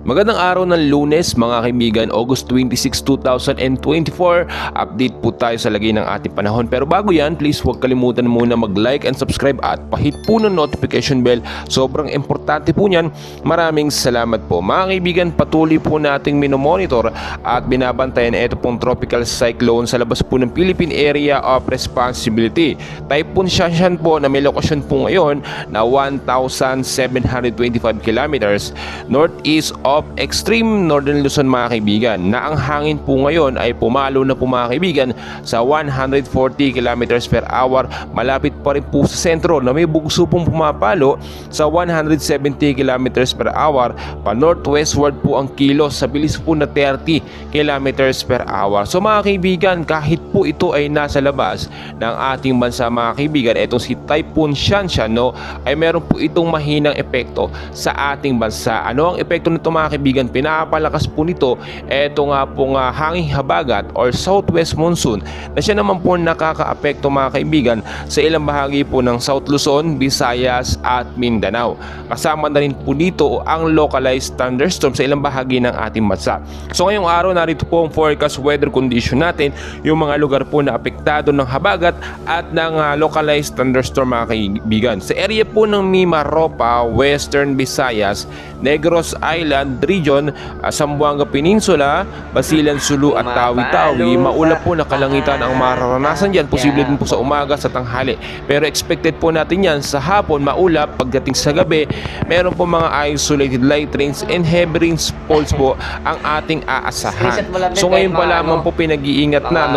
Magandang araw ng Lunes mga kaibigan, August 26, 2024. Update po tayo sa lagay ng ating panahon. Pero bago yan, please huwag kalimutan muna mag-like and subscribe at pahit po ng notification bell. Sobrang importante po niyan. Maraming salamat po. Mga kaibigan, patuloy po nating minomonitor at binabantayan ito pong tropical cyclone sa labas po ng Philippine Area of Responsibility. Typhoon Shanshan po na may lokasyon po ngayon na 1,725 kilometers northeast of extreme northern Luzon mga kaibigan, na ang hangin po ngayon ay pumalo na po mga kaibigan sa 140 kilometers per hour. Malapit pa rin po sa sentro na may bugso pong pumapalo sa 170 kilometers per hour. Pa northwestward po ang kilos sa bilis po na 30 kilometers per hour. So mga kaibigan, kahit po ito ay nasa labas ng ating bansa mga kaibigan, itong si Typhoon Shanshan ay meron po itong mahinang epekto sa ating bansa. Ano ang epekto nito mga kaibigan? Pinapalakas po nito eto nga pong hanging habagat or southwest monsoon na siya naman po nakakaapekto mga kaibigan sa ilang bahagi po ng South Luzon, Visayas at Mindanao. Kasama na rin po dito ang localized thunderstorm sa ilang bahagi ng ating bansa. So ngayong araw, narito po ang forecast weather condition natin, yung mga lugar po na apektado ng habagat at ng localized thunderstorm mga kaibigan. Sa area po ng Mimaropa, Western Visayas, Negros Island region, Zamboanga Peninsula, Basilan, Sulu at Tawi-Tawi, maulap po na kalangitan ang mararanasan dyan. Posible din po sa umaga, sa tanghali. Pero expected po natin yan sa hapon, maulap. Pagdating sa gabi, meron po mga isolated light rains and heavy rainfalls po ang ating aasahan. So ngayon pa lamang po pinag-iingat na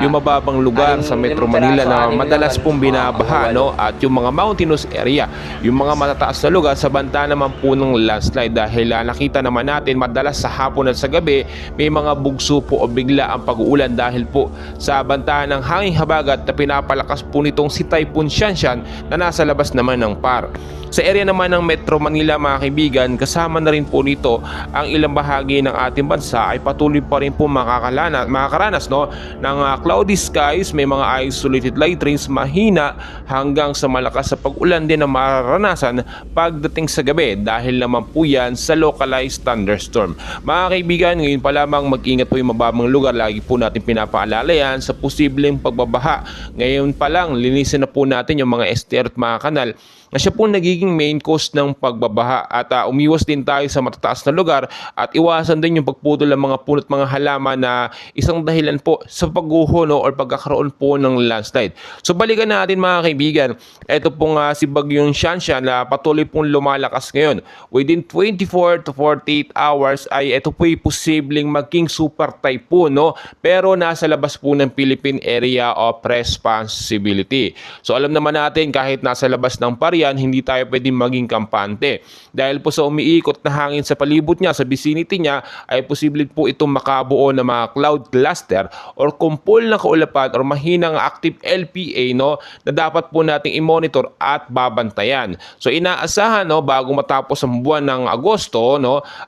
yung mababang lugar sa Metro Manila na madalas pong binabaha at yung mga mountainous area, yung mga matataas na lugar sa banta naman po ng landslide, dahil nakita naman natin madalas sa hapon at sa gabi may mga bugso po o bigla ang pag-uulan dahil po sa banta ng hanging habagat na pinapalakas po nitong si Typhoon Shanshan na nasa labas naman ng PAR. Sa area naman ng Metro Manila mga kaibigan, kasama na rin po nito ang ilang bahagi ng ating bansa ay patuloy pa rin po makakaranas ng cloudy skies. May mga isolated light rains, mahina hanggang sa malakas sa pag-ulan din na mararanasan pagdating sa gabi, dahil naman po yan sa localized thunderstorm. Mga kaibigan, ngayon pa lamang mag-ingat po yung mababang lugar. Lagi po natin pinapaalala yan sa posibleng pagbabaha. Ngayon pa lang, linisin na po natin yung mga estuaryo at mga kanal na siya po nagiging main cause ng pagbabaha, at umiwas din tayo sa matataas na lugar at iwasan din yung pagputol ng mga puno at mga halaman na isang dahilan po sa pagguho or pagkakaroon po ng landslide. So balikan natin mga kaibigan, ito pong si Bagyong Shanshan na patuloy pong lumalakas ngayon. Within 24 to 48 hours ay ito po ay posibleng maging super typhoon, pero nasa labas po ng Philippine Area of Responsibility. So alam naman natin, kahit nasa labas ng PAR, hindi tayo pwedeng maging kampante, dahil po sa umiikot na hangin sa palibot niya, sa vicinity niya, ay posible po itong makabuo na mga cloud cluster or kumpol na kaulapan or mahinang active LPA na dapat po nating i-monitor at babantayan. So inaasahan bago matapos ang buwan ng Agosto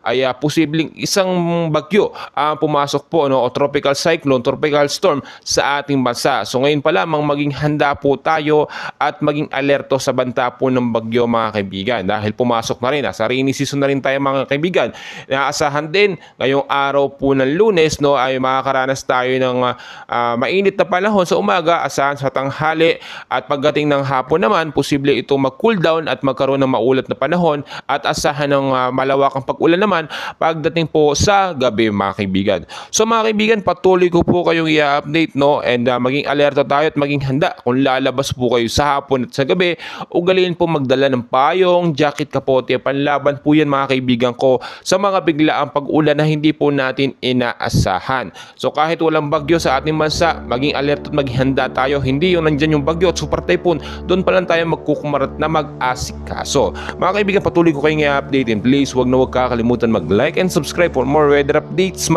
ay posibleng isang bagyo ang pumasok po o tropical cyclone, tropical storm sa ating bansa. So ngayon pa lamang maging handa po tayo at maging alerto sa banta po ng bagyo mga kaibigan, dahil pumasok na rin, sa rainy season na rin tayo mga kaibigan. Naasahan din ngayong araw po ng Lunes ay makakaranas tayo ng mainit na panahon sa umaga, asahan sa tanghali, at pagdating ng hapon naman posible ito mag-cool down at magkaroon ng maulat na panahon, at asahan ng malawakang pag-ulan naman pagdating po sa gabi mga kaibigan. So mga kaibigan, patuloy ko po kayong i-update and maging alerto tayo at maging handa kung lalabas po kayo sa hapon at sa gabi. Ugaliin po magdala ng payong, jacket, kapote, panlaban po yan mga kaibigan ko sa mga biglaang pag-ulan na hindi po natin inaasahan. So kahit walang bagyo sa ating bansa, maging alert at maging handa tayo. Hindi yung nandyan yung bagyo at super typhoon, doon pa lang tayo magkukumarat na mag-asikaso. Mga kaibigan, patuloy ko kayong i-update, and please huwag kakalimutan mag-like and subscribe for more weather updates.